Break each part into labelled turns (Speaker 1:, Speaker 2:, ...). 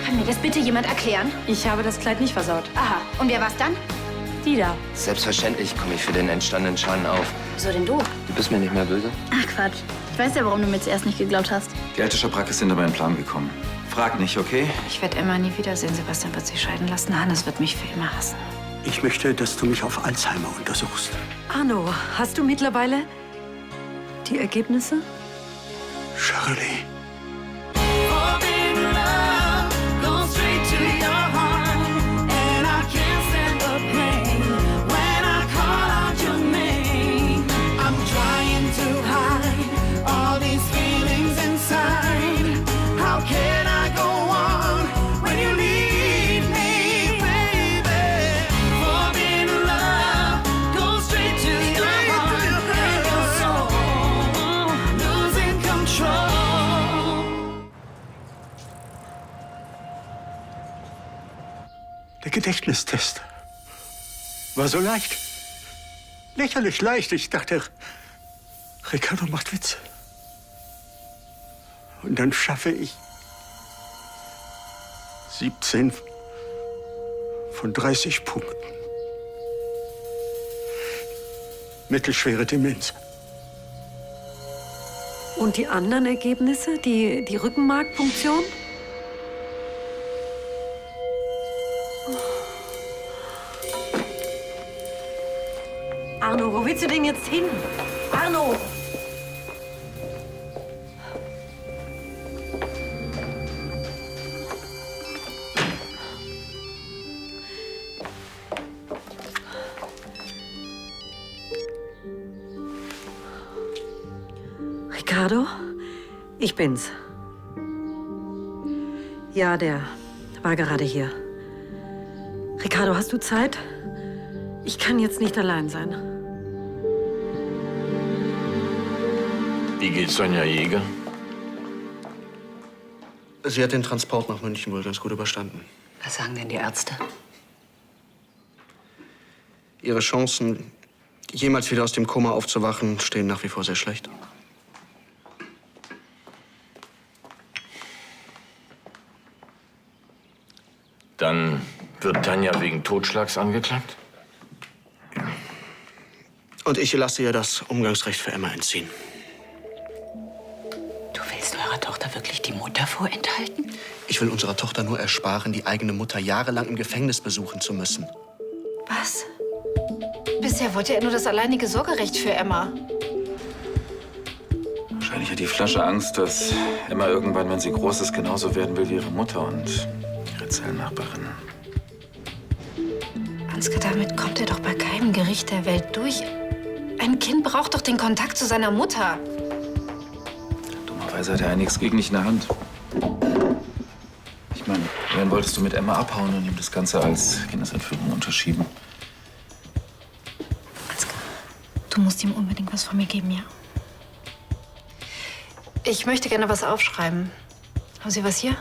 Speaker 1: Kann mir das bitte jemand erklären?
Speaker 2: Ich habe das Kleid nicht versaut.
Speaker 1: Aha. Und wer war's dann?
Speaker 2: Die da.
Speaker 3: Selbstverständlich komme ich für den entstandenen Schaden auf.
Speaker 1: Wieso denn du?
Speaker 3: Du bist mir nicht mehr böse?
Speaker 1: Ach Quatsch. Ich weiß ja, warum du mir zuerst nicht geglaubt hast.
Speaker 4: Die alte Schabracke ist hinter meinen Plan gekommen. Frag nicht, okay?
Speaker 1: Ich werde Emma nie wiedersehen. Sebastian wird sich scheiden lassen. Hannes wird mich für immer hassen.
Speaker 5: Ich möchte, dass du mich auf Alzheimer untersuchst.
Speaker 2: Arno, hast du mittlerweile die Ergebnisse?
Speaker 5: Shirley. Der Gedächtnistest war so leicht. Lächerlich leicht. Ich dachte, Ricardo macht Witze. Und dann schaffe ich 17 von 30 Punkten. Mittelschwere Demenz.
Speaker 2: Und die anderen Ergebnisse? Die Rückenmarkpunktion? Arno, wo willst du denn jetzt hin? Arno! Ricardo? Ich bin's. Ja, der war gerade hier. Ricardo, hast du Zeit? Ich kann jetzt nicht allein sein.
Speaker 6: Wie geht's Sonja Jäger?
Speaker 7: Sie hat den Transport nach München wohl ganz gut überstanden.
Speaker 8: Was sagen denn die Ärzte?
Speaker 7: Ihre Chancen, jemals wieder aus dem Koma aufzuwachen, stehen nach wie vor sehr schlecht.
Speaker 6: Dann wird Tanja wegen Totschlags angeklagt?
Speaker 7: Und ich lasse ihr das Umgangsrecht für Emma entziehen.
Speaker 8: Du willst eurer Tochter wirklich die Mutter vorenthalten?
Speaker 7: Ich will unserer Tochter nur ersparen, die eigene Mutter jahrelang im Gefängnis besuchen zu müssen.
Speaker 1: Was? Bisher wollte er nur das alleinige Sorgerecht für Emma.
Speaker 4: Wahrscheinlich hat die Flasche Angst, dass Emma irgendwann, wenn sie groß ist, genauso werden will wie ihre Mutter und ihre Zellnachbarin.
Speaker 1: Ansgar, damit kommt er doch bei keinem Gericht der Welt durch. Ein Kind braucht doch den Kontakt zu seiner Mutter.
Speaker 4: Dummerweise hat er ja nichts gegen dich in der Hand. Ich meine, dann wolltest du mit Emma abhauen und ihm das Ganze als Kindesentführung unterschieben.
Speaker 1: Ansgar, du musst ihm unbedingt was von mir geben, ja? Ich möchte gerne was aufschreiben. Haben Sie was hier?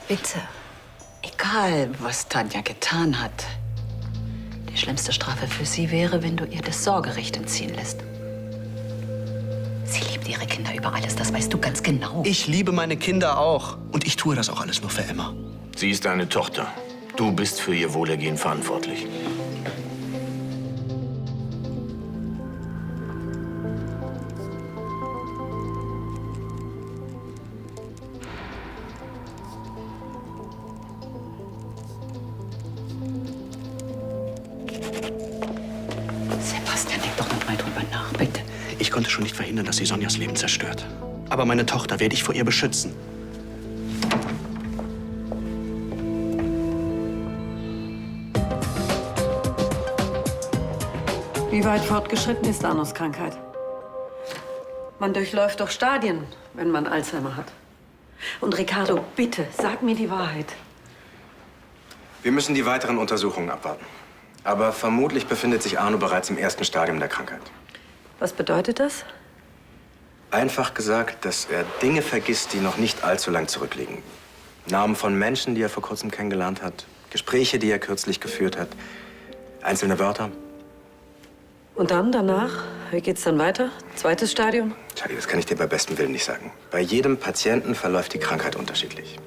Speaker 1: Bitte.
Speaker 8: Egal, was Tanja getan hat. Die schlimmste Strafe für sie wäre, wenn du ihr das Sorgerecht entziehen lässt. Sie liebt ihre Kinder über alles, das weißt du ganz genau.
Speaker 7: Ich liebe meine Kinder auch. Und ich tue das auch alles nur für Emma.
Speaker 6: Sie ist deine Tochter. Du bist für ihr Wohlergehen verantwortlich.
Speaker 8: Sebastian, denk doch noch mal drüber nach, bitte.
Speaker 7: Ich konnte schon nicht verhindern, dass sie Sonjas Leben zerstört. Aber meine Tochter werde ich vor ihr beschützen.
Speaker 2: Wie weit fortgeschritten ist Arnos Krankheit? Man durchläuft doch Stadien, wenn man Alzheimer hat. Und Ricardo, bitte, sag mir die Wahrheit.
Speaker 3: Wir müssen die weiteren Untersuchungen abwarten. Aber vermutlich befindet sich Arno bereits im ersten Stadium der Krankheit.
Speaker 2: Was bedeutet das?
Speaker 3: Einfach gesagt, dass er Dinge vergisst, die noch nicht allzu lang zurückliegen. Namen von Menschen, die er vor kurzem kennengelernt hat. Gespräche, die er kürzlich geführt hat. Einzelne Wörter.
Speaker 2: Und dann, danach? Wie geht's dann weiter? Zweites Stadium?
Speaker 3: Charlie, das kann ich dir bei bestem Willen nicht sagen. Bei jedem Patienten verläuft die Krankheit unterschiedlich.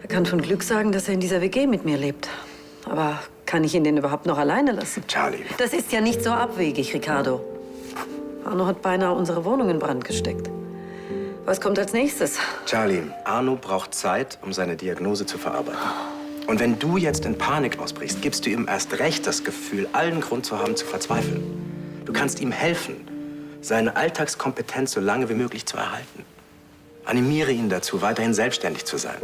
Speaker 2: Er kann von Glück sagen, dass er in dieser WG mit mir lebt. Aber kann ich ihn denn überhaupt noch alleine lassen?
Speaker 3: Charlie.
Speaker 2: Das ist ja nicht so abwegig, Ricardo. Arno hat beinahe unsere Wohnung in Brand gesteckt. Was kommt als nächstes?
Speaker 3: Charlie, Arno braucht Zeit, um seine Diagnose zu verarbeiten. Und wenn du jetzt in Panik ausbrichst, gibst du ihm erst recht das Gefühl, allen Grund zu haben, zu verzweifeln. Du kannst ihm helfen, seine Alltagskompetenz so lange wie möglich zu erhalten. Animiere ihn dazu, weiterhin selbstständig zu sein.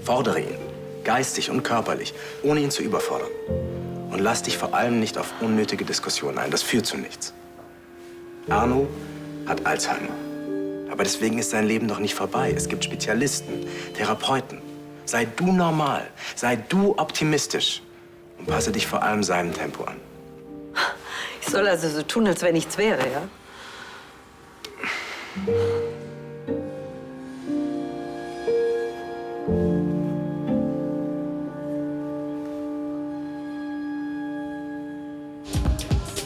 Speaker 3: Fordere ihn, geistig und körperlich, ohne ihn zu überfordern. Und lass dich vor allem nicht auf unnötige Diskussionen ein. Das führt zu nichts. Arno hat Alzheimer. Aber deswegen ist sein Leben noch nicht vorbei. Es gibt Spezialisten, Therapeuten. Sei du normal, sei du optimistisch und passe dich vor allem seinem Tempo an.
Speaker 2: Ich soll also so tun, als wenn nichts wäre, ja?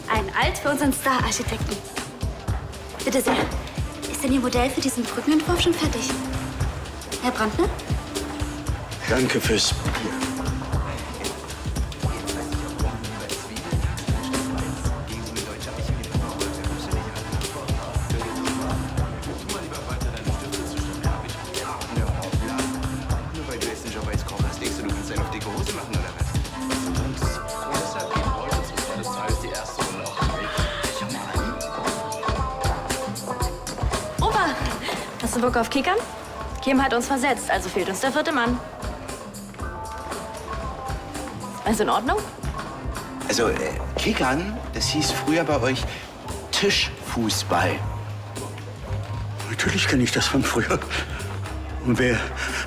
Speaker 9: Ein Alt für unseren Star-Architekten. Bitte sehr. Ist denn Ihr Modell für diesen Brückenentwurf schon fertig? Herr Brandner?
Speaker 5: Danke fürs Bier.
Speaker 9: Opa, hast du Bock auf Kickern? Kim hat uns versetzt, also fehlt uns der 4. Mann. Ist in Ordnung?
Speaker 10: Also, Kickern, das hieß früher bei euch Tischfußball.
Speaker 5: Natürlich kenne ich das von früher. Und wir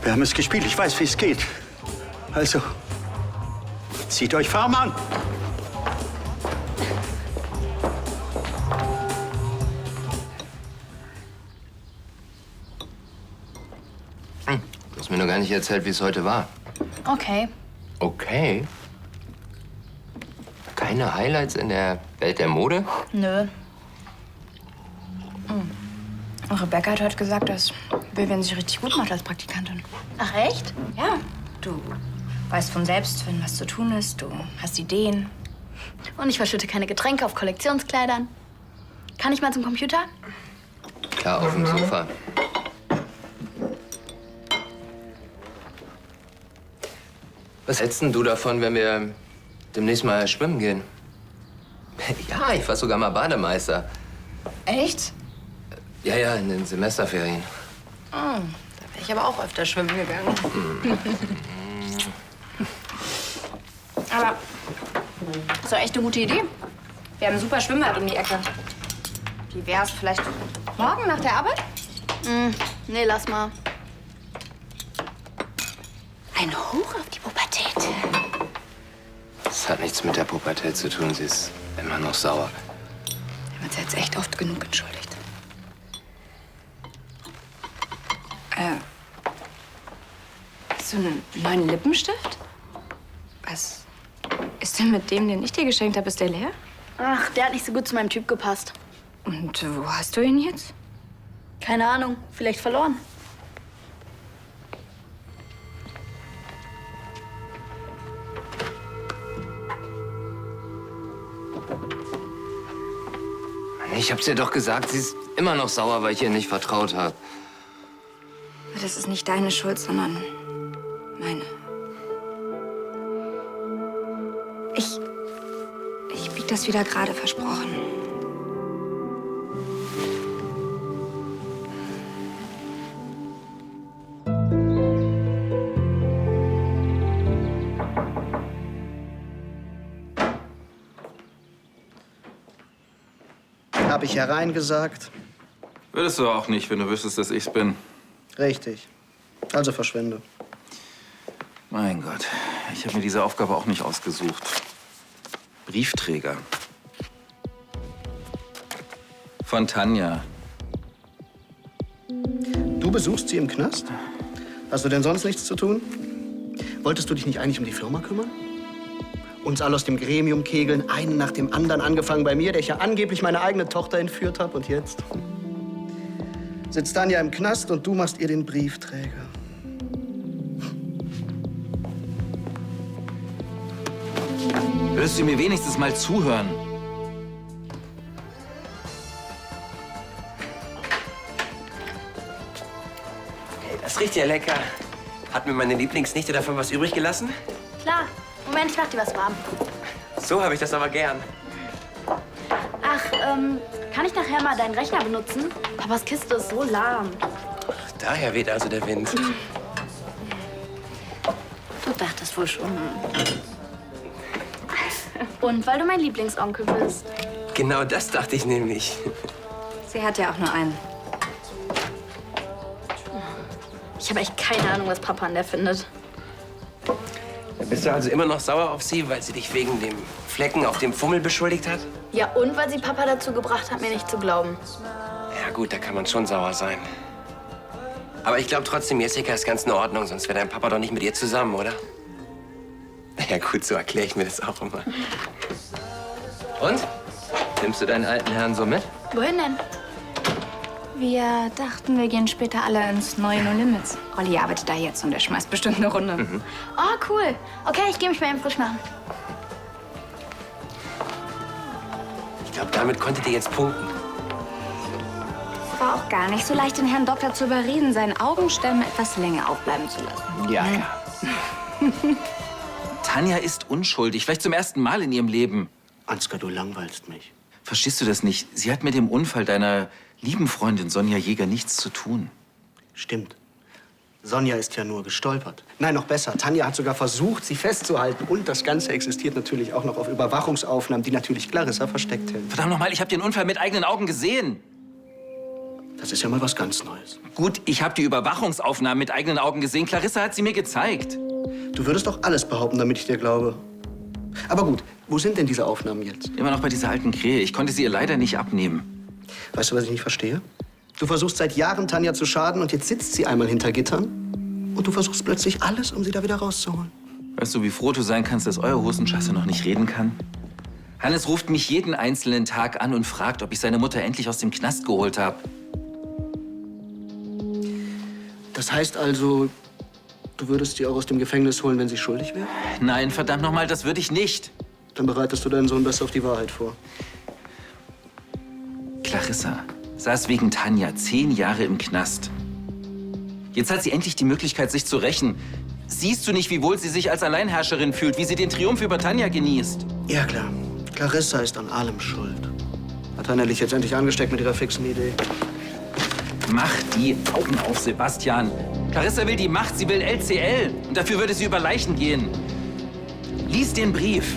Speaker 5: haben es gespielt. Ich weiß, wie es geht. Also, zieht euch warm an.
Speaker 10: Du hast mir noch gar nicht erzählt, wie es heute war.
Speaker 1: Okay.
Speaker 10: Okay. Keine Highlights in der Welt der Mode?
Speaker 1: Nö. Rebecca hat heute gesagt, dass Vivian sich richtig gut macht als Praktikantin.
Speaker 9: Ach, echt?
Speaker 1: Ja, du weißt von selbst, wenn was zu tun ist. Du hast Ideen.
Speaker 9: Und ich verschütte keine Getränke auf Kollektionskleidern. Kann ich mal zum Computer?
Speaker 10: Klar, auf dem Sofa. Was hältst denn du davon, wenn wir demnächst mal schwimmen gehen? Ja, ich war sogar mal Bademeister.
Speaker 1: Echt?
Speaker 10: Ja, in den Semesterferien.
Speaker 1: Da wäre ich aber auch öfter schwimmen gegangen. Aber das ist doch echt eine gute Idee. Wir haben ein super Schwimmbad um die Ecke. Wie wär's vielleicht morgen nach der Arbeit?
Speaker 9: Nee, lass mal.
Speaker 1: Ein Hoch auf die Pubertät.
Speaker 10: Das hat nichts mit der Pubertät zu tun. Sie ist immer noch sauer.
Speaker 1: Wir haben uns jetzt echt oft genug entschuldigt. Hast du einen neuen Lippenstift? Was ist denn mit dem, den ich dir geschenkt habe? Ist der leer?
Speaker 9: Ach, der hat nicht so gut zu meinem Typ gepasst.
Speaker 1: Und wo hast du ihn jetzt?
Speaker 9: Keine Ahnung, vielleicht verloren.
Speaker 10: Ich hab's ihr doch gesagt, sie ist immer noch sauer, weil ich ihr nicht vertraut habe.
Speaker 1: Das ist nicht deine Schuld, sondern meine. Ich bieg das wieder gerade, versprochen.
Speaker 7: Habe ich hereingesagt?
Speaker 4: Würdest du auch nicht, wenn du wüsstest, dass ich's bin.
Speaker 7: Richtig. Also verschwinde.
Speaker 4: Mein Gott, ich habe mir diese Aufgabe auch nicht ausgesucht. Briefträger. Von Tanja.
Speaker 7: Du besuchst sie im Knast? Hast du denn sonst nichts zu tun? Wolltest du dich nicht eigentlich um die Firma kümmern? uns alle aus dem Gremium kegeln, einen nach dem anderen, angefangen bei mir, der ich ja angeblich meine eigene Tochter entführt habe. Und jetzt sitzt Tanja im Knast und du machst ihr den Briefträger.
Speaker 4: Würdest du mir wenigstens mal zuhören?
Speaker 11: Hey, das riecht ja lecker. Hat mir meine Lieblingsnichte davon was übrig gelassen?
Speaker 9: Klar. Moment, ich mach dir was warm.
Speaker 11: So habe ich das aber gern.
Speaker 9: Ach, kann ich nachher mal deinen Rechner benutzen? Papas Kiste ist so lahm.
Speaker 11: Daher weht also der Wind.
Speaker 9: Du dachtest wohl schon. Und weil du mein Lieblingsonkel bist.
Speaker 11: Genau das dachte ich nämlich.
Speaker 1: Sie hat ja auch nur einen.
Speaker 9: Ich habe echt keine Ahnung, was Papa an der findet.
Speaker 11: Bist du also immer noch sauer auf sie, weil sie dich wegen dem Flecken auf dem Fummel beschuldigt hat?
Speaker 9: Ja, und weil sie Papa dazu gebracht hat, mir nicht zu glauben.
Speaker 11: Ja gut, da kann man schon sauer sein. Aber ich glaube trotzdem, Jessica ist ganz in Ordnung, sonst wäre dein Papa doch nicht mit ihr zusammen, oder? Ja gut, so erkläre ich mir das auch immer. Und? Nimmst du deinen alten Herrn so mit?
Speaker 9: Wohin denn?
Speaker 1: Wir dachten, wir gehen später alle ins neue No Limits. Olli arbeitet da jetzt und er schmeißt bestimmt eine Runde.
Speaker 9: Oh, cool. Okay, ich gehe mich mal eben frisch machen.
Speaker 11: Ich glaube, damit konntet ihr jetzt punkten.
Speaker 1: Es war auch gar nicht so leicht, den Herrn Doktor zu überreden, seinen Augenstern etwas länger aufbleiben zu lassen.
Speaker 11: Ja.
Speaker 4: Tanja ist unschuldig, vielleicht zum ersten Mal in ihrem Leben.
Speaker 7: Ansgar, du langweilst mich.
Speaker 4: Verstehst du das nicht? Sie hat mit dem Unfall deiner lieben Freundin Sonja Jäger nichts zu tun.
Speaker 7: Stimmt. Sonja ist ja nur gestolpert. Nein, noch besser. Tanja hat sogar versucht, sie festzuhalten. Und das Ganze existiert natürlich auch noch auf Überwachungsaufnahmen, die natürlich Clarissa versteckt hält.
Speaker 4: Verdammt nochmal, ich habe den Unfall mit eigenen Augen gesehen.
Speaker 7: Das ist ja mal was ganz Neues.
Speaker 4: Gut, ich habe die Überwachungsaufnahmen mit eigenen Augen gesehen. Clarissa hat sie mir gezeigt.
Speaker 7: Du würdest doch alles behaupten, damit ich dir glaube. Aber gut, wo sind denn diese Aufnahmen jetzt?
Speaker 4: Immer noch bei dieser alten Krähe. Ich konnte sie ihr leider nicht abnehmen.
Speaker 7: Weißt du, was ich nicht verstehe? Du versuchst seit Jahren, Tanja zu schaden, und jetzt sitzt sie einmal hinter Gittern. Und du versuchst plötzlich alles, um sie da wieder rauszuholen.
Speaker 4: Weißt du, wie froh du sein kannst, dass euer Hosenscheißer noch nicht reden kann? Hannes ruft mich jeden einzelnen Tag an und fragt, ob ich seine Mutter endlich aus dem Knast geholt habe.
Speaker 7: Das heißt also, du würdest sie auch aus dem Gefängnis holen, wenn sie schuldig wäre?
Speaker 4: Nein, verdammt nochmal, das würde ich nicht.
Speaker 7: Dann bereitest du deinen Sohn besser auf die Wahrheit vor.
Speaker 4: Clarissa saß wegen Tanja 10 Jahre im Knast. Jetzt hat sie endlich die Möglichkeit, sich zu rächen. Siehst du nicht, wie wohl sie sich als Alleinherrscherin fühlt, wie sie den Triumph über Tanja genießt?
Speaker 7: Ja, klar. Clarissa ist an allem schuld. Hat Tanja dich jetzt endlich angesteckt mit ihrer fixen Idee?
Speaker 4: Mach die Augen auf, Sebastian. Clarissa will die Macht, sie will LCL. Und dafür würde sie über Leichen gehen. Lies den Brief.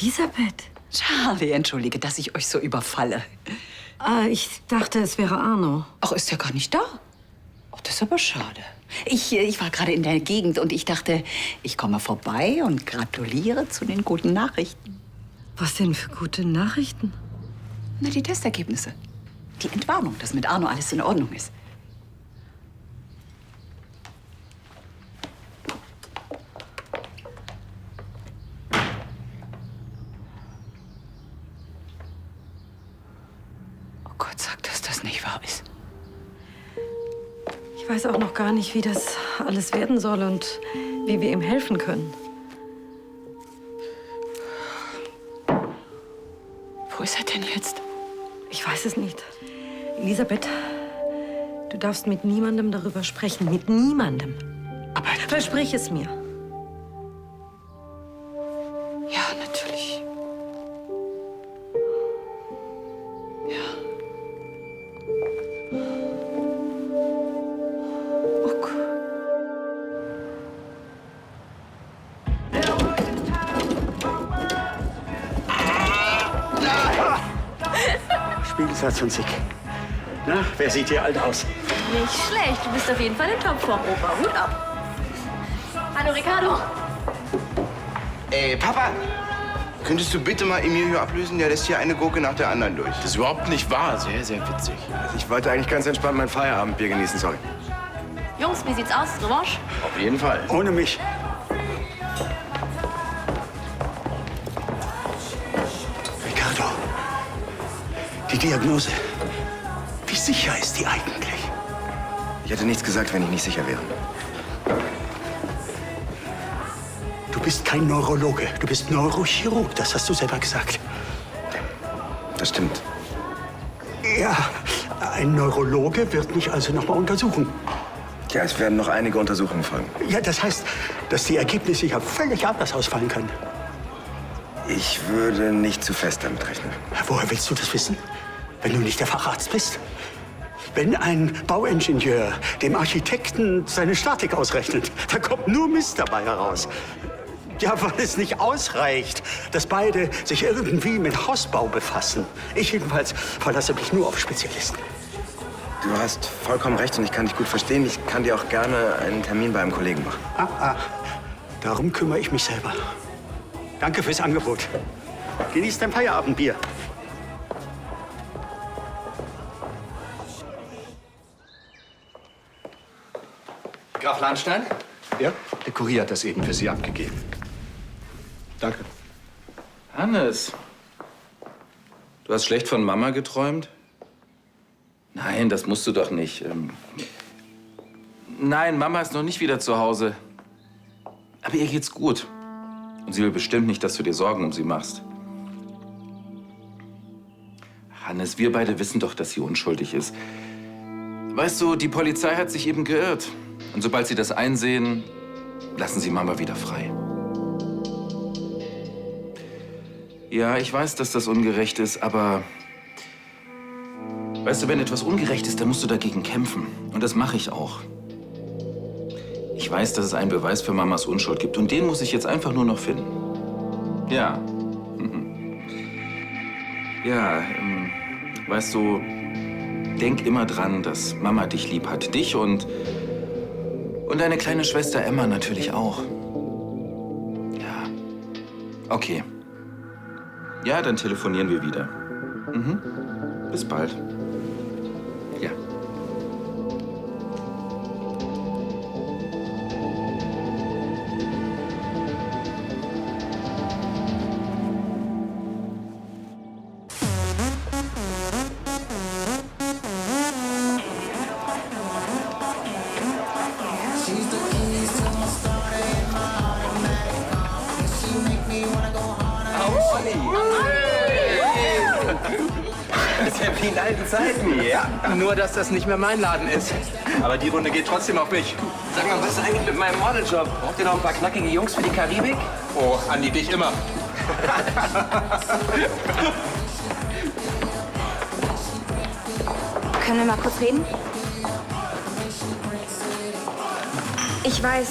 Speaker 2: Elisabeth.
Speaker 8: Charlie, entschuldige, dass ich euch so überfalle.
Speaker 2: Ich dachte, es wäre Arno.
Speaker 8: Ach, ist er gar nicht da? Ach, das ist aber schade. Ich war gerade in der Gegend und ich dachte, ich komme vorbei und gratuliere zu den guten Nachrichten.
Speaker 2: Was denn für gute Nachrichten?
Speaker 8: Na, die Testergebnisse. Die Entwarnung, dass mit Arno alles in Ordnung ist. Oh Gott, sag, dass das nicht wahr ist.
Speaker 2: Ich weiß auch noch gar nicht, wie das alles werden soll und wie wir ihm helfen können.
Speaker 8: Wo ist er denn jetzt?
Speaker 2: Ich weiß es nicht. Elisabeth, du darfst mit niemandem darüber sprechen. Mit niemandem.
Speaker 8: Aber
Speaker 2: versprich es mir.
Speaker 8: ja, natürlich. Ja. Oh Gott.
Speaker 5: Spiegelsatz und Sick. Na, wer sieht hier alt aus?
Speaker 9: Nicht schlecht. Du bist auf jeden Fall in Topform, Opa. Hut ab. Hallo, Ricardo.
Speaker 12: Ey, Papa! Könntest du bitte mal Emilio ablösen? Der lässt hier eine Gurke nach der anderen durch.
Speaker 6: Das ist überhaupt nicht wahr. Sehr, sehr witzig.
Speaker 3: Also ich wollte eigentlich ganz entspannt mein Feierabendbier genießen, sorry.
Speaker 9: Jungs, wie sieht's aus? Revanche?
Speaker 6: Auf jeden Fall.
Speaker 5: Ohne mich. Ricardo, die Diagnose. Wie sicher ist die eigentlich?
Speaker 3: Ich hätte nichts gesagt, wenn ich nicht sicher wäre.
Speaker 5: Du bist kein Neurologe, du bist Neurochirurg, das hast du selber gesagt.
Speaker 3: Das stimmt.
Speaker 5: Ja, ein Neurologe wird mich also noch mal untersuchen.
Speaker 3: Ja, es werden noch einige Untersuchungen folgen.
Speaker 5: Ja, das heißt, dass die Ergebnisse ja völlig anders ausfallen können.
Speaker 3: Ich würde nicht zu fest damit rechnen.
Speaker 5: Woher willst du das wissen, wenn du nicht der Facharzt bist? Wenn ein Bauingenieur dem Architekten seine Statik ausrechnet, da kommt nur Mist dabei heraus. Ja, weil es nicht ausreicht, dass beide sich irgendwie mit Hausbau befassen. Ich jedenfalls verlasse mich nur auf Spezialisten.
Speaker 3: Du hast vollkommen recht und ich kann dich gut verstehen. Ich kann dir auch gerne einen Termin bei einem Kollegen machen.
Speaker 5: Darum kümmere ich mich selber. Danke fürs Angebot. Genieß dein Feierabendbier.
Speaker 7: Graf Lahnstein? Ja? Der Kurier hat das eben für Sie abgegeben. Danke.
Speaker 4: Hannes, du hast schlecht von Mama geträumt? Nein, das musst du doch nicht. Nein, Mama ist noch nicht wieder zu Hause. Aber ihr geht's gut. Und sie will bestimmt nicht, dass du dir Sorgen um sie machst. Hannes, wir beide wissen doch, dass sie unschuldig ist. Weißt du, die Polizei hat sich eben geirrt. Und sobald sie das einsehen, lassen sie Mama wieder frei. Ja, ich weiß, dass das ungerecht ist, aber weißt du, wenn etwas ungerecht ist, dann musst du dagegen kämpfen. Und das mache ich auch. Ich weiß, dass es einen Beweis für Mamas Unschuld gibt. Und den muss ich jetzt einfach nur noch finden. Ja. Ja, weißt du, denk immer dran, dass Mama dich lieb hat. Dich und deine kleine Schwester Emma natürlich auch. Ja. Okay. Ja, dann telefonieren wir wieder. Bis bald. Ja.
Speaker 11: Das ist ja wie in alten Zeiten. Ja. Nur, dass das nicht mehr mein Laden ist. Aber die Runde geht trotzdem auf mich. Sag mal, was ist eigentlich mit meinem Modeljob? Braucht ihr noch ein paar knackige Jungs für die Karibik?
Speaker 6: Oh, Andi, dich immer.
Speaker 1: Können wir mal kurz reden? Ich weiß,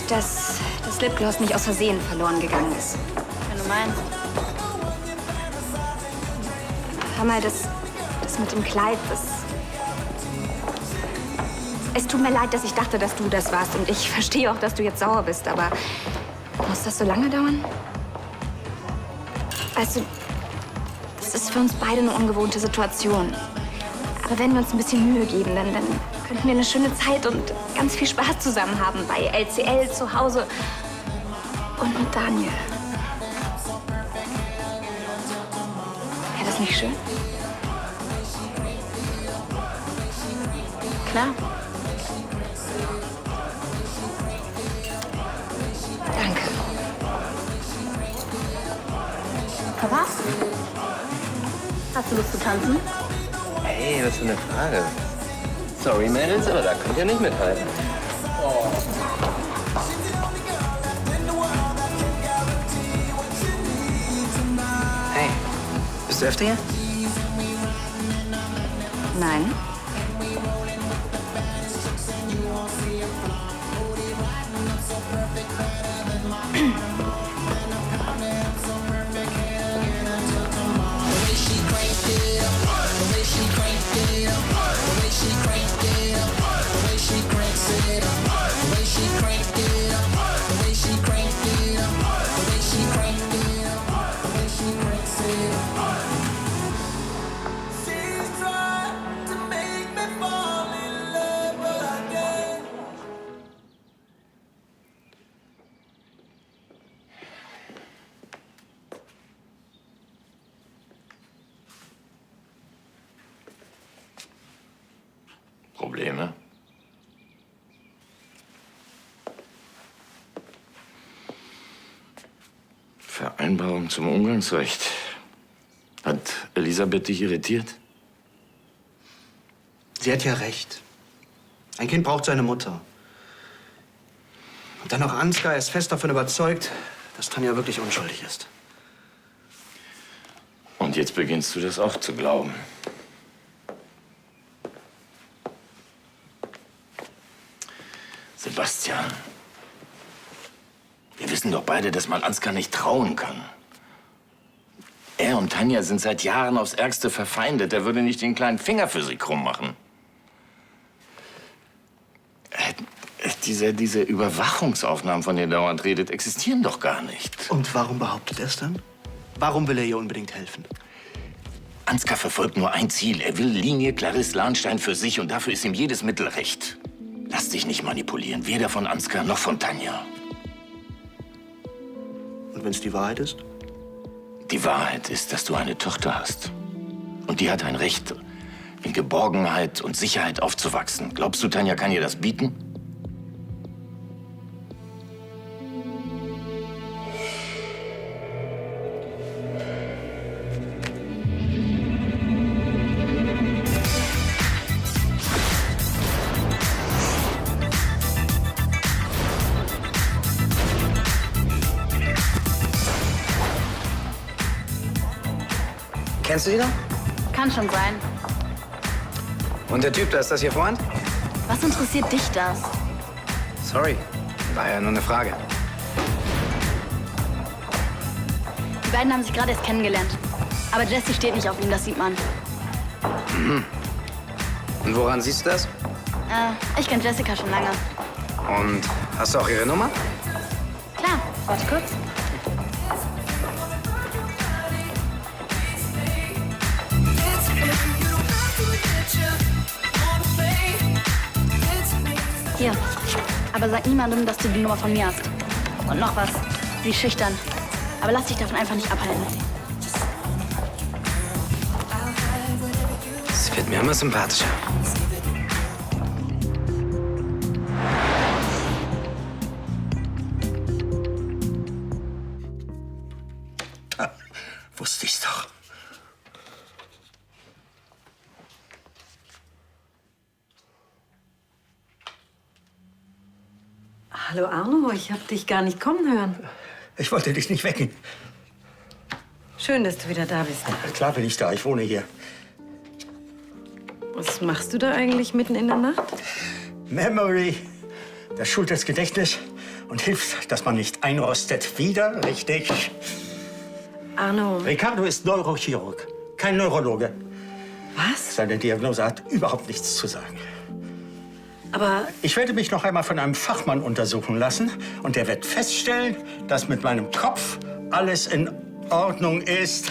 Speaker 1: dass das Lipgloss nicht aus Versehen verloren gegangen ist. Wenn du meinst. Hör mal, das mit dem Kleid, Es tut mir leid, dass ich dachte, dass du das warst. Und ich verstehe auch, dass du jetzt sauer bist. Aber muss das so lange dauern? Weißt du, das ist für uns beide eine ungewohnte Situation. Aber wenn wir uns ein bisschen Mühe geben, dann könnten wir eine schöne Zeit und ganz viel Spaß zusammen haben. Bei LCL, zu Hause und mit Daniel. Wäre das nicht schön? Klar. Danke. Papa? Hast du Lust zu tanzen?
Speaker 11: Hey, was für eine Frage. Sorry, Mädels, aber da könnt ihr nicht mithalten. Oh. Hey, bist du öfter hier?
Speaker 1: Nein.
Speaker 13: She
Speaker 6: Probleme? Vereinbarung zum Umgangsrecht. Hat Elisabeth dich irritiert?
Speaker 7: Sie hat ja recht. Ein Kind braucht seine Mutter. Und dann noch Ansgar, er ist fest davon überzeugt, dass Tanja wirklich unschuldig ist.
Speaker 6: Und jetzt beginnst du das auch zu glauben. Sebastian, wir wissen doch beide, dass man Ansgar nicht trauen kann. Er und Tanja sind seit Jahren aufs Ärgste verfeindet. Er würde nicht den kleinen Finger für sie krumm machen. Diese Überwachungsaufnahmen, von denen er dauernd redet, existieren doch gar nicht.
Speaker 7: Und warum behauptet er es dann? Warum will er ihr unbedingt helfen?
Speaker 6: Ansgar verfolgt nur ein Ziel. Er will Linie Clarisse Lahnstein für sich und dafür ist ihm jedes Mittel recht. Lass dich nicht manipulieren, weder von Ansgar noch von Tanja.
Speaker 7: Und wenn es die Wahrheit ist?
Speaker 6: Die Wahrheit ist, dass du eine Tochter hast. Und die hat ein Recht, in Geborgenheit und Sicherheit aufzuwachsen. Glaubst du, Tanja kann ihr das bieten?
Speaker 3: Kennst du die noch?
Speaker 9: Kann schon sein.
Speaker 3: Und der Typ da, ist das Ihr Freund?
Speaker 9: Was interessiert dich das?
Speaker 3: Sorry, war ja nur eine Frage.
Speaker 9: Die beiden haben sich gerade erst kennengelernt. Aber Jessie steht nicht auf ihn, das sieht man.
Speaker 3: Mhm. Und woran siehst du das?
Speaker 9: Ich kenn Jessica schon lange.
Speaker 3: Und hast du auch ihre Nummer?
Speaker 9: Klar, warte kurz. Hier. Aber sag niemandem, dass du die Nummer von mir hast. Und noch was. Sie ist schüchtern. Aber lass dich davon einfach nicht abhalten.
Speaker 3: Es wird mir immer sympathischer.
Speaker 5: Wusste ich's doch.
Speaker 2: Hallo Arno, ich hab dich gar nicht kommen hören.
Speaker 5: Ich wollte dich nicht wecken.
Speaker 2: Schön, dass du wieder da bist.
Speaker 5: Klar bin ich da, ich wohne hier.
Speaker 2: Was machst du da eigentlich mitten in der Nacht?
Speaker 5: Memory. Das schult das Gedächtnis und hilft, dass man nicht einrostet. Wieder richtig.
Speaker 2: Arno.
Speaker 5: Ricardo ist Neurochirurg, kein Neurologe.
Speaker 2: Was?
Speaker 5: Seine Diagnose hat überhaupt nichts zu sagen.
Speaker 2: Aber
Speaker 5: ich werde mich noch einmal von einem Fachmann untersuchen lassen und der wird feststellen, dass mit meinem Kopf alles in Ordnung ist.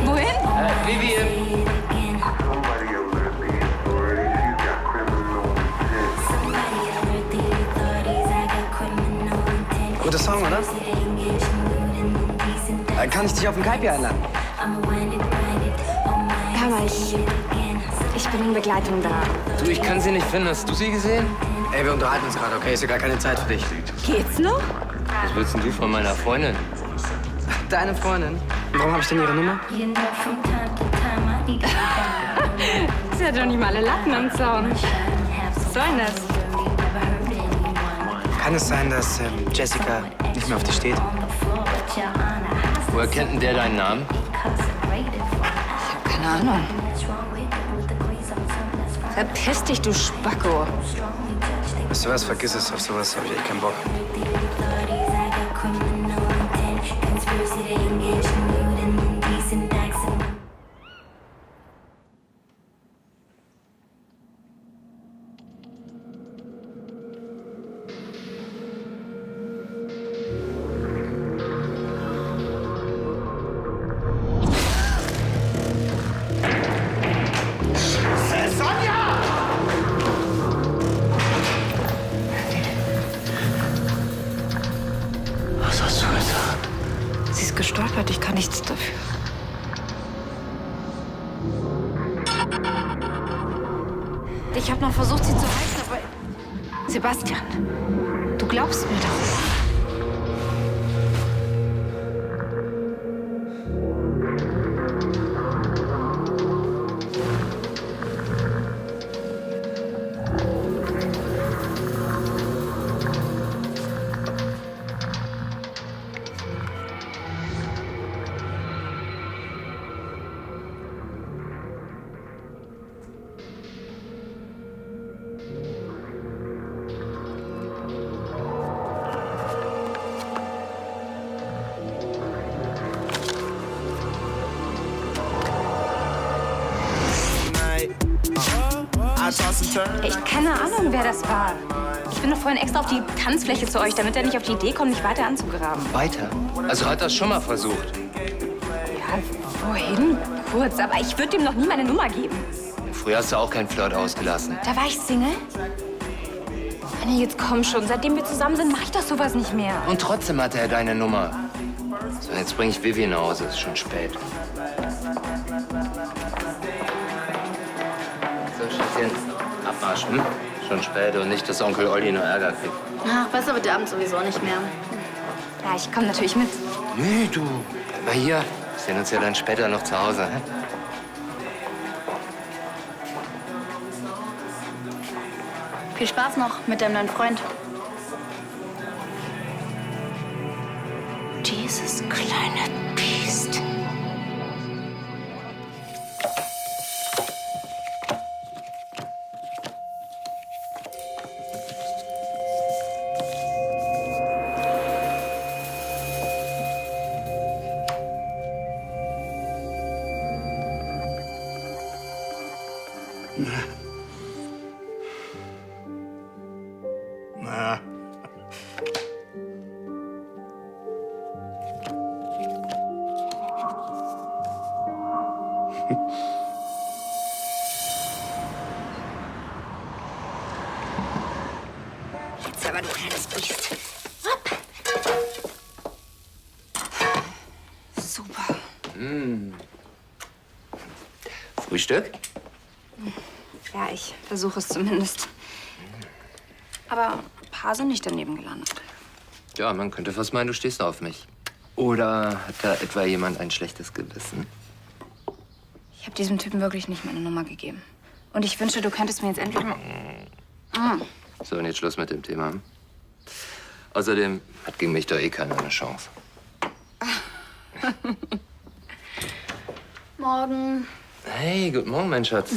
Speaker 10: Wohin? Vivian.
Speaker 3: Guter Song, oder? Kann ich dich auf den Kaipi einladen?
Speaker 1: Hör mal, ich bin in Begleitung da.
Speaker 10: Du, ich kann sie nicht finden. Hast du sie gesehen?
Speaker 3: Ey, wir unterhalten uns gerade, okay? Ist ja gar keine Zeit für dich.
Speaker 1: Geht's noch?
Speaker 10: Was willst denn du von meiner Freundin?
Speaker 3: Deine Freundin? Warum habe ich denn ihre Nummer?
Speaker 1: Sie hat doch nicht mal alle Latten am Zaun. Was soll denn das?
Speaker 3: Kann es sein, dass Jessica nicht mehr auf dich steht?
Speaker 10: Woher kennt denn der deinen Namen?
Speaker 1: Keine Ahnung. Verpiss dich, du Spacko.
Speaker 3: Weißt du was, vergiss es. Auf sowas habe ich echt keinen Bock.
Speaker 1: Ich habe noch versucht, sie zu halten, aber... Sebastian, du glaubst mir doch. Ich keine Ahnung, wer das war. Ich bin doch vorhin extra auf die Tanzfläche zu euch, damit er nicht auf die Idee kommt, mich weiter anzugraben.
Speaker 10: Weiter? Also hat er es schon mal versucht?
Speaker 1: Ja, vorhin kurz, aber ich würde ihm noch nie meine Nummer geben.
Speaker 10: Früher hast du auch keinen Flirt ausgelassen.
Speaker 1: Da war ich Single. Anni, jetzt komm schon. Seitdem wir zusammen sind, mache ich doch sowas nicht mehr.
Speaker 10: Und trotzdem hatte er deine Nummer. So, jetzt bringe ich Vivi nach Hause. Es ist schon spät. So, Schätzchen, Abmarsch, hm? Schon spät und nicht, dass Onkel Olli noch Ärger kriegt.
Speaker 9: Ach, besser wird der Abend sowieso nicht mehr.
Speaker 1: Ja, ich komme natürlich mit.
Speaker 10: Nee, du. Aber hier, wir sehen uns ja dann später noch zu Hause. Hä?
Speaker 9: Viel Spaß noch mit deinem neuen Freund.
Speaker 1: Dieses kleine Biest.
Speaker 5: Na.
Speaker 1: Jetzt aber, du kleines Biest. Super.
Speaker 10: Frühstück?
Speaker 1: Ja, ich versuche es zumindest. Aber ein paar sind nicht daneben gelandet.
Speaker 10: Ja, man könnte fast meinen, du stehst auf mich. Oder hat da etwa jemand ein schlechtes Gewissen?
Speaker 1: Ich habe diesem Typen wirklich nicht meine Nummer gegeben. Und ich wünschte, du könntest mir jetzt endlich mal...
Speaker 10: So, und jetzt Schluss mit dem Thema. Außerdem hat gegen mich doch eh keiner eine Chance.
Speaker 9: Morgen.
Speaker 10: Hey, guten Morgen, mein Schatz.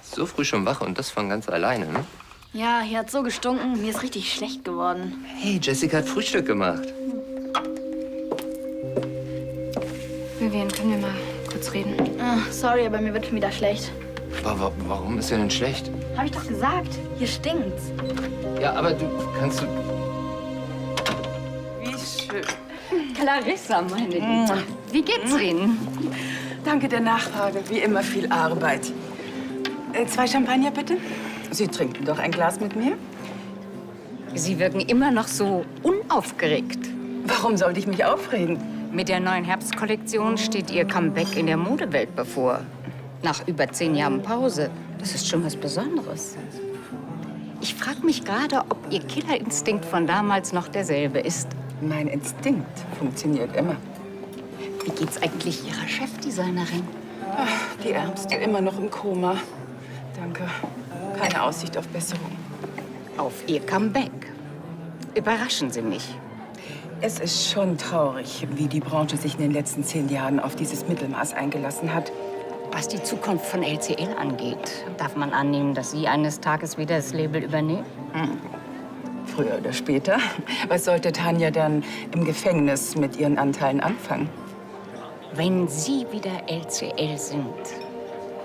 Speaker 10: So früh schon wach und das von ganz alleine, ne?
Speaker 9: Ja, hier hat so gestunken. Mir ist richtig schlecht geworden.
Speaker 10: Hey, Jessica hat Frühstück gemacht.
Speaker 1: Vivian, können wir mal kurz reden?
Speaker 9: Ah, sorry, aber mir wird schon wieder schlecht.
Speaker 10: Warum ist dir denn schlecht?
Speaker 9: Hab ich doch gesagt. Hier stinkt's.
Speaker 10: Ja, aber kannst du...
Speaker 2: Wie schön.
Speaker 8: Clarissa, meine Liebe. Wie geht's Ihnen?
Speaker 2: Danke der Nachfrage. Wie immer viel Arbeit. 2 Champagner, bitte. Sie trinken doch ein Glas mit mir?
Speaker 8: Sie wirken immer noch so unaufgeregt.
Speaker 2: Warum sollte ich mich aufregen?
Speaker 8: Mit der neuen Herbstkollektion steht Ihr Comeback in der Modewelt bevor. Nach über 10 Jahren Pause. Das ist schon was Besonderes. Ich frage mich gerade, ob Ihr Killerinstinkt von damals noch derselbe ist.
Speaker 2: Mein Instinkt funktioniert immer.
Speaker 8: Wie geht's eigentlich Ihrer Chefdesignerin?
Speaker 2: Ach, die Ärmste immer noch im Koma. Danke. Keine Aussicht auf Besserung.
Speaker 8: Auf Ihr Comeback. Überraschen Sie mich.
Speaker 2: Es ist schon traurig, wie die Branche sich in den letzten 10 Jahren auf dieses Mittelmaß eingelassen hat.
Speaker 8: Was die Zukunft von LCL angeht, darf man annehmen, dass Sie eines Tages wieder das Label übernehmen?
Speaker 2: Früher oder später. Was sollte Tanja dann im Gefängnis mit ihren Anteilen anfangen?
Speaker 8: Wenn Sie wieder LCL sind,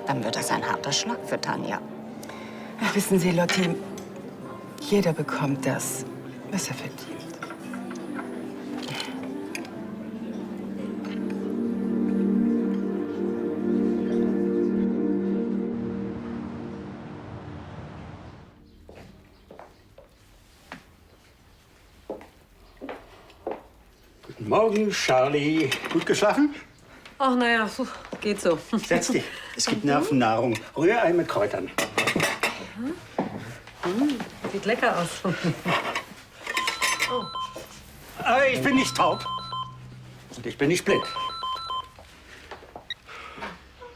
Speaker 8: dann wird das ein harter Schlag für Tanja.
Speaker 2: Ach, wissen Sie, Lotti, jeder bekommt das, was er verdient.
Speaker 5: Guten Morgen, Charlie. Gut geschlafen?
Speaker 2: Ach, naja, geht so.
Speaker 5: Setz dich. Es gibt Nervennahrung. Rührei mit Kräutern.
Speaker 2: Sieht lecker aus.
Speaker 5: Oh. Aber ich bin nicht taub. Und ich bin nicht blind.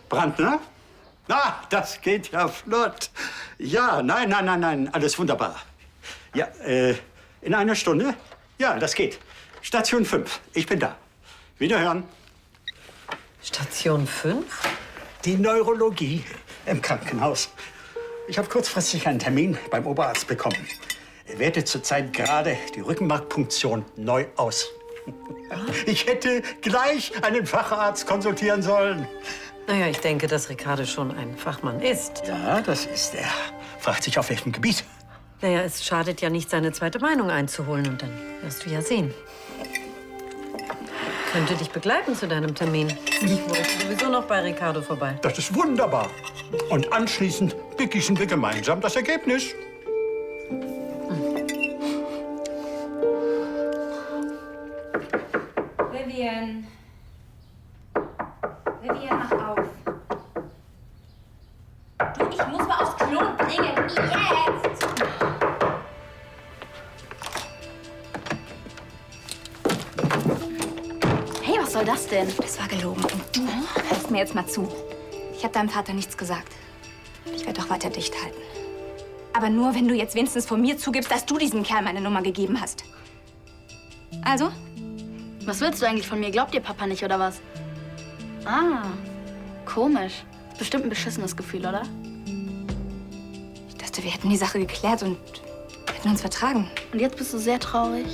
Speaker 5: Brandner? Na, das geht ja flott. Ja, nein, alles wunderbar. Ja, in einer Stunde? Ja, das geht. Station 5, ich bin da. Wiederhören.
Speaker 2: Station 5?
Speaker 5: Die Neurologie im Krankenhaus. Ich habe kurzfristig einen Termin beim Oberarzt bekommen. Er wertet zurzeit gerade die Rückenmarkpunktion neu aus. Ich hätte gleich einen Facharzt konsultieren sollen.
Speaker 2: Naja, ich denke, dass Ricardo schon ein Fachmann ist.
Speaker 5: Ja, das ist er. Fragt sich, auf welchem Gebiet.
Speaker 2: Naja, es schadet ja nicht, seine zweite Meinung einzuholen. Und dann wirst du ja sehen. Könnte dich begleiten zu deinem Termin. Ich wollte sowieso noch bei Ricardo vorbei.
Speaker 5: Das ist wunderbar. Und anschließend begießen wir gemeinsam das Ergebnis.
Speaker 1: Vivian. Vivian, mach auf. Du, ich muss mal aufs Klo bringen. Jetzt!
Speaker 9: Hey, was soll das denn?
Speaker 1: Das war gelogen. Und du hörst mir jetzt mal zu. Ich habe deinem Vater nichts gesagt. Ich werde auch weiter dicht halten. Aber nur, wenn du jetzt wenigstens von mir zugibst, dass du diesem Kerl meine Nummer gegeben hast. Also?
Speaker 9: Was willst du eigentlich von mir? Glaubt dir Papa nicht, oder was? Ah, komisch. Ist bestimmt ein beschissenes Gefühl, oder?
Speaker 1: Ich dachte, wir hätten die Sache geklärt und hätten uns vertragen.
Speaker 9: Und jetzt bist du sehr traurig?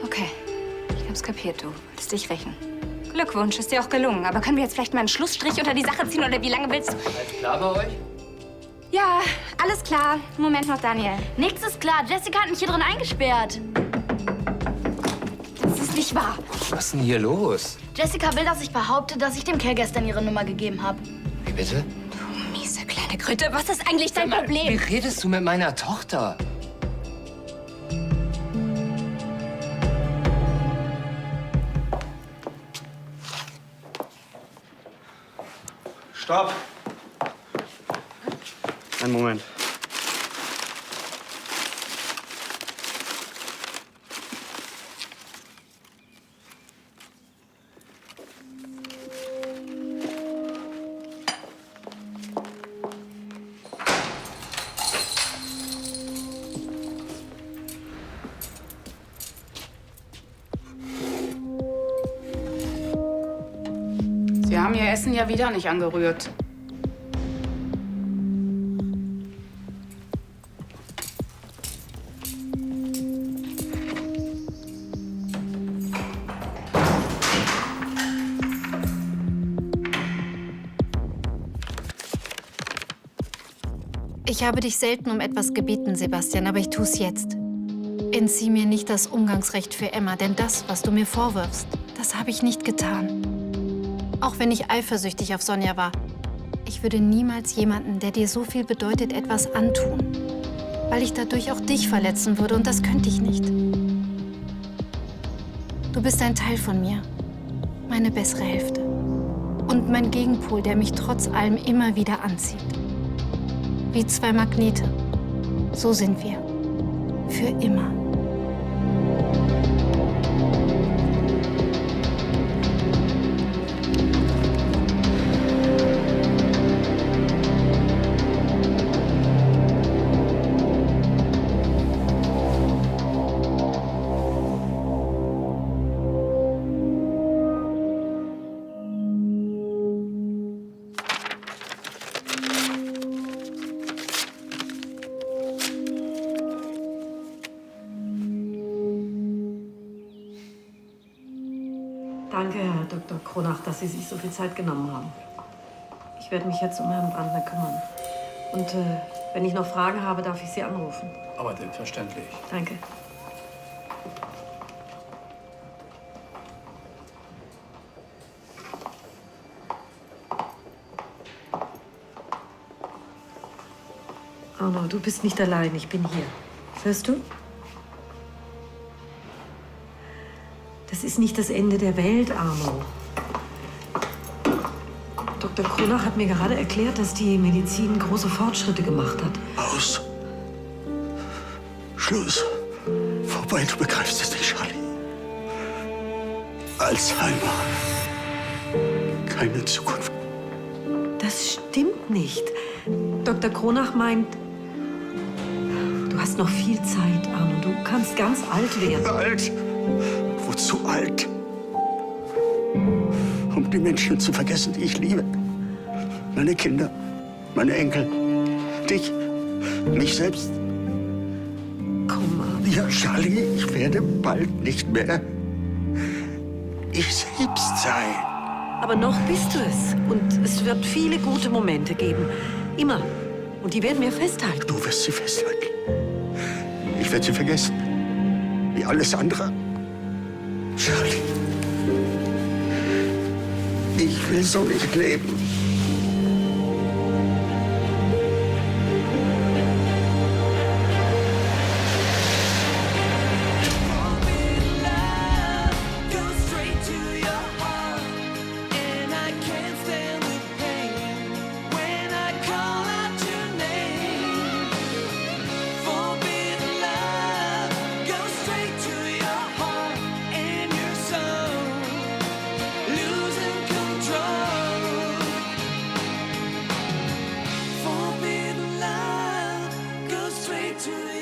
Speaker 1: Okay, ich hab's kapiert, du wolltest dich rächen. Glückwunsch, ist dir auch gelungen. Aber können wir jetzt vielleicht mal einen Schlussstrich unter die Sache ziehen oder wie lange willst du?
Speaker 10: Alles klar bei euch?
Speaker 1: Ja, alles klar. Moment noch, Daniel.
Speaker 9: Nichts ist klar. Jessica hat mich hier drin eingesperrt.
Speaker 1: Das ist nicht wahr.
Speaker 10: Was ist denn hier los?
Speaker 9: Jessica will, dass ich behaupte, dass ich dem Kerl gestern ihre Nummer gegeben habe.
Speaker 10: Wie bitte?
Speaker 1: Du miese kleine Kröte, was ist eigentlich dein
Speaker 10: Wie
Speaker 1: Problem?
Speaker 10: redest du mit meiner Tochter?
Speaker 7: Stopp! Einen Moment.
Speaker 13: Sie haben Ihr Essen ja wieder nicht angerührt.
Speaker 14: Ich habe dich selten um etwas gebeten, Sebastian, aber ich tue es jetzt. Entzieh mir nicht das Umgangsrecht für Emma, denn das, was du mir vorwirfst, das habe ich nicht getan. Auch wenn ich eifersüchtig auf Sonja war. Ich würde niemals jemanden, der dir so viel bedeutet, etwas antun. Weil ich dadurch auch dich verletzen würde und das könnte ich nicht. Du bist ein Teil von mir, meine bessere Hälfte. Und mein Gegenpol, der mich trotz allem immer wieder anzieht. Wie zwei Magnete. So sind wir. Für immer.
Speaker 2: Danke, Herr Dr. Kronach, dass Sie sich so viel Zeit genommen haben. Ich werde mich jetzt um Herrn Brandner kümmern. Und wenn ich noch Fragen habe, darf ich Sie anrufen.
Speaker 5: Aber selbstverständlich.
Speaker 2: Danke. Arno, du bist nicht allein. Ich bin hier. Hörst du? Das ist nicht das Ende der Welt, Arno. Dr. Kronach hat mir gerade erklärt, dass die Medizin große Fortschritte gemacht hat.
Speaker 5: Schluss. Vorbei, du begreifst es nicht, Charlie. Alzheimer. Keine Zukunft.
Speaker 2: Das stimmt nicht. Dr. Kronach meint, du hast noch viel Zeit, Arno. Du kannst ganz alt werden.
Speaker 5: Alt? Wozu alt? Um die Menschen zu vergessen, die ich liebe. Meine Kinder, meine Enkel, dich, mich selbst.
Speaker 2: Komm, Arno.
Speaker 5: Ja, Charlie, ich werde bald nicht mehr ich selbst sein.
Speaker 2: Aber noch bist du es. Und es wird viele gute Momente geben. Immer. Und die werden wir festhalten.
Speaker 5: Du wirst sie festhalten. Ich werde sie vergessen. Wie alles andere. Charlie. Ich will so nicht leben.
Speaker 15: To